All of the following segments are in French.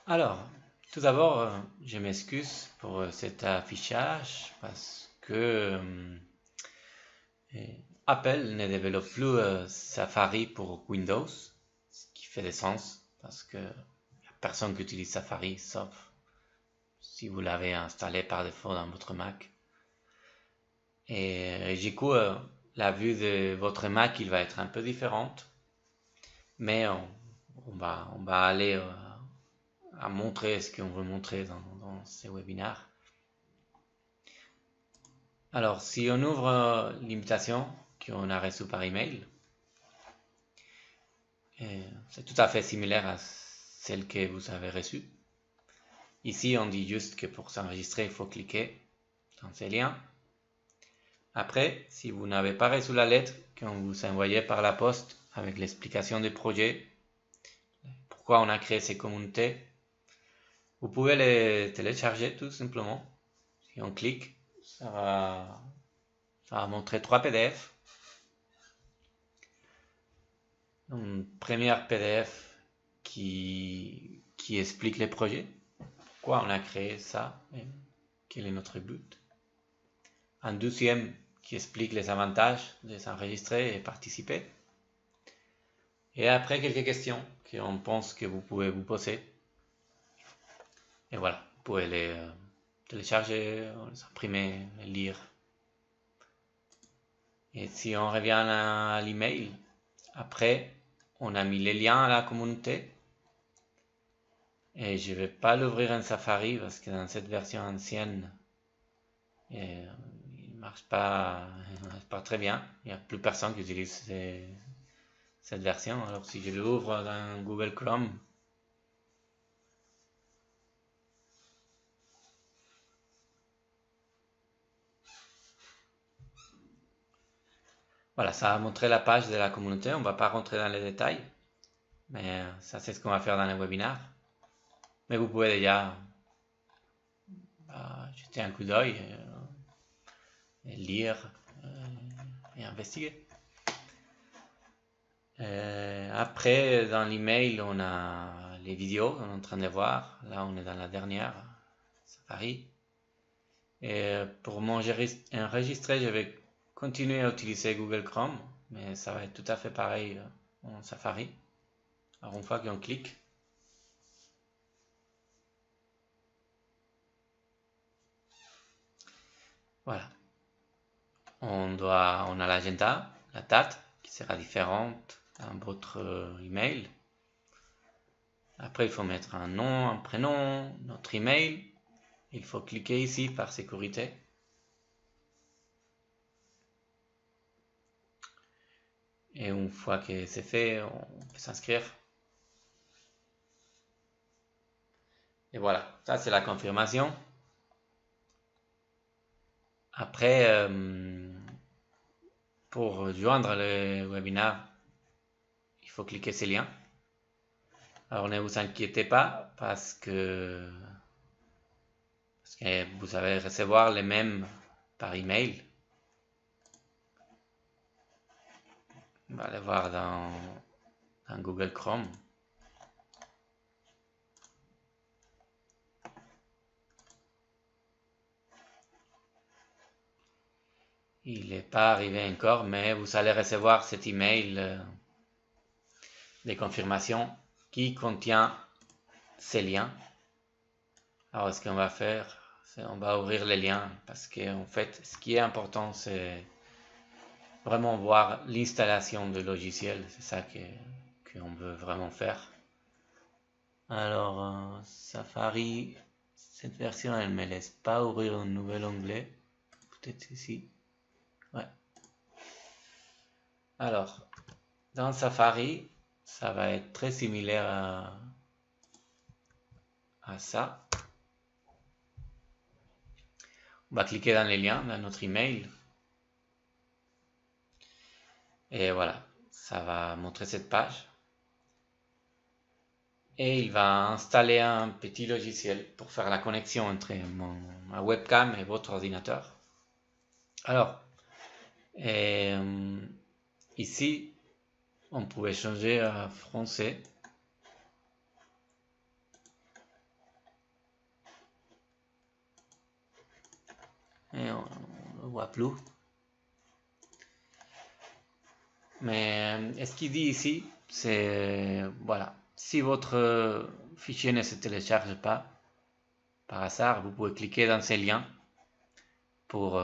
Alors, tout d'abord, je m'excuse pour cet affichage parce que Apple ne développe plus Safari pour Windows, ce qui fait du sens parce que y a personne qui utilise Safari sauf si vous l'avez installé par défaut dans votre Mac. Et du coup, la vue de votre Mac, il va être un peu différente, mais on va aller à montrer ce qu'on veut montrer dans ces webinaires. Alors, si on ouvre l'invitation qu'on a reçue par email, c'est tout à fait similaire à celle que vous avez reçue. Ici, on dit juste que pour s'enregistrer, il faut cliquer dans ces liens. Après, si vous n'avez pas reçu la lettre qu'on vous a envoyée par la poste avec l'explication du projet, pourquoi on a créé ces communautés, vous pouvez les télécharger tout simplement. Si on clique, ça va montrer 3 PDF. Une première PDF qui explique les projets, pourquoi on a créé ça, et quel est notre but. Un deuxième qui explique les avantages de s'enregistrer et participer. Et après, quelques questions qu'on pense que vous pouvez vous poser. Et voilà, vous pouvez les télécharger, les imprimer, les lire. Et si on revient à l'email, après, on a mis les liens à la communauté. Et je ne vais pas l'ouvrir en Safari parce que dans cette version ancienne, il ne marche pas très bien. Il n'y a plus personne qui utilise cette version. Alors si je l'ouvre dans Google Chrome, voilà, ça va montrer la page de la communauté. On ne va pas rentrer dans les détails, mais ça c'est ce qu'on va faire dans le webinaire. Mais vous pouvez déjà jeter un coup d'œil, lire et investiguer. Après, dans l'email, on a les vidéos qu'on est en train de voir. Là, on est dans la dernière Safari. Et pour m'enregistrer, je vais continuer à utiliser Google Chrome, mais ça va être tout à fait pareil en Safari. Alors, une fois qu'on clique, voilà. On a l'agenda, la date qui sera différente dans votre email. Après, il faut mettre un nom, un prénom, notre email. Il faut cliquer ici par sécurité. Et une fois que c'est fait, on peut s'inscrire. Et voilà, ça c'est la confirmation. Après, pour joindre le webinaire, il faut cliquer ces liens. Alors ne vous inquiétez pas parce que vous allez recevoir les mêmes par email. On va aller voir dans Google Chrome. Il n'est pas arrivé encore, mais vous allez recevoir cet email de confirmation qui contient ces liens. Alors, ce qu'on va faire, c'est on va ouvrir les liens parce qu'en fait, ce qui est important, c'est vraiment voir l'installation de logiciel. C'est ça qu'on veut vraiment faire. Alors, Safari, cette version, elle ne me laisse pas ouvrir un nouvel onglet. Peut-être ici. Ouais. Alors, dans Safari, ça va être très similaire à ça. On va cliquer dans les liens, dans notre email. Et voilà, ça va montrer cette page. Et il va installer un petit logiciel pour faire la connexion entre ma webcam et votre ordinateur. Alors, ici, on pouvait changer à français. et on ne le voit plus. Mais ce qu'il dit ici, c'est voilà, si votre fichier ne se télécharge pas par hasard, vous pouvez cliquer dans ces liens pour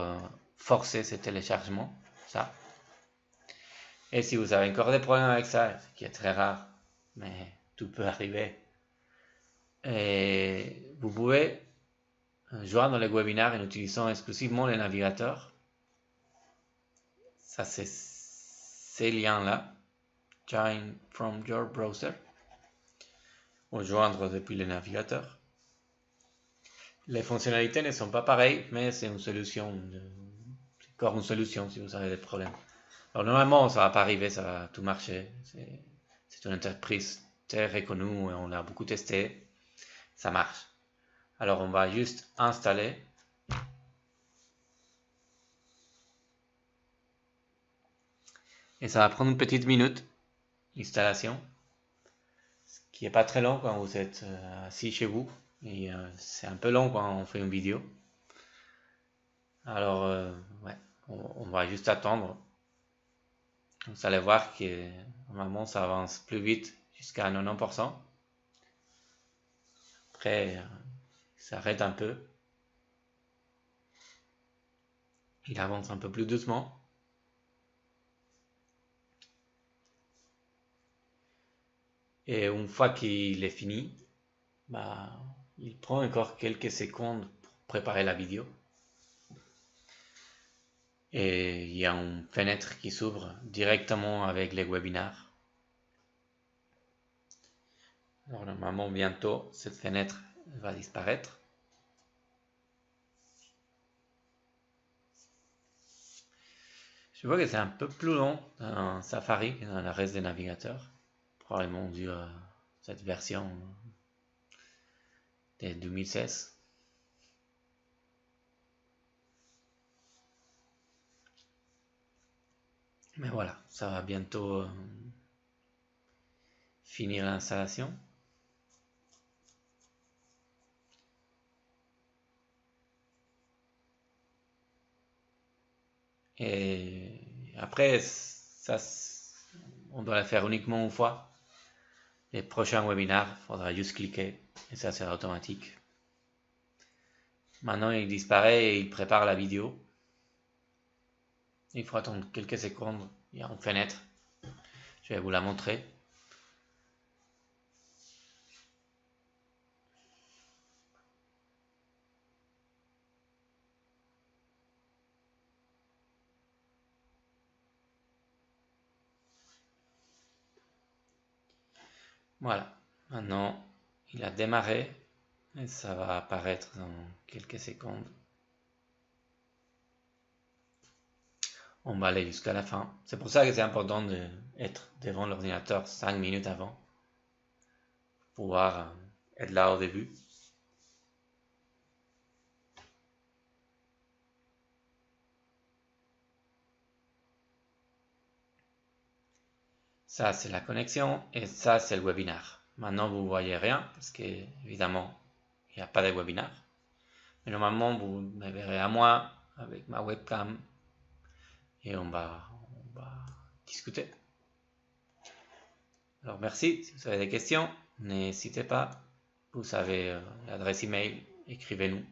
forcer ce téléchargement. Ça. Et si vous avez encore des problèmes avec ça, ce qui est très rare, mais tout peut arriver, et vous pouvez joindre le webinaire en utilisant exclusivement le navigateur. Ça, c'est ces liens-là. Join from your browser. Ou joindre depuis le navigateur. Les fonctionnalités ne sont pas pareilles, mais c'est une solution. C'est encore une solution si vous avez des problèmes. Alors normalement, ça va pas arriver, ça va tout marcher. C'est une entreprise très reconnue et on a beaucoup testé. Ça marche. Alors on va juste installer. Et ça va prendre une petite minute, l'installation. Ce qui n'est pas très long quand vous êtes assis chez vous. Et c'est un peu long quand on fait une vidéo. Alors, ouais, on va juste attendre. Vous allez voir que normalement ça avance plus vite jusqu'à 90%. Après, ça arrête un peu. Il avance un peu plus doucement. Et une fois qu'il est fini, bah, il prend encore quelques secondes pour préparer la vidéo. Et il y a une fenêtre qui s'ouvre directement avec les webinaires. Alors normalement bientôt cette fenêtre va disparaître. Je vois que c'est un peu plus long dans Safari que dans le reste des navigateurs. Probablement dû à cette version de 2016. Mais voilà, ça va bientôt finir l'installation. Et après, ça, on doit le faire uniquement une fois. Les prochains webinaires, il faudra juste cliquer et ça sera automatique. Maintenant, il disparaît et il prépare la vidéo. Il faut attendre quelques secondes. Il y a une fenêtre. Je vais vous la montrer. Voilà. Maintenant, il a démarré et ça va apparaître dans quelques secondes. On va aller jusqu'à la fin. C'est pour ça que c'est important d'être devant l'ordinateur 5 minutes avant. Pour pouvoir être là au début. Ça, c'est la connexion et ça, c'est le webinaire. Maintenant, vous ne voyez rien parce que, évidemment, il n'y a pas de webinaire. Mais normalement, vous me verrez à moi avec ma webcam et on va discuter. Alors, merci. Si vous avez des questions, n'hésitez pas. Vous savez l'adresse email, écrivez-nous.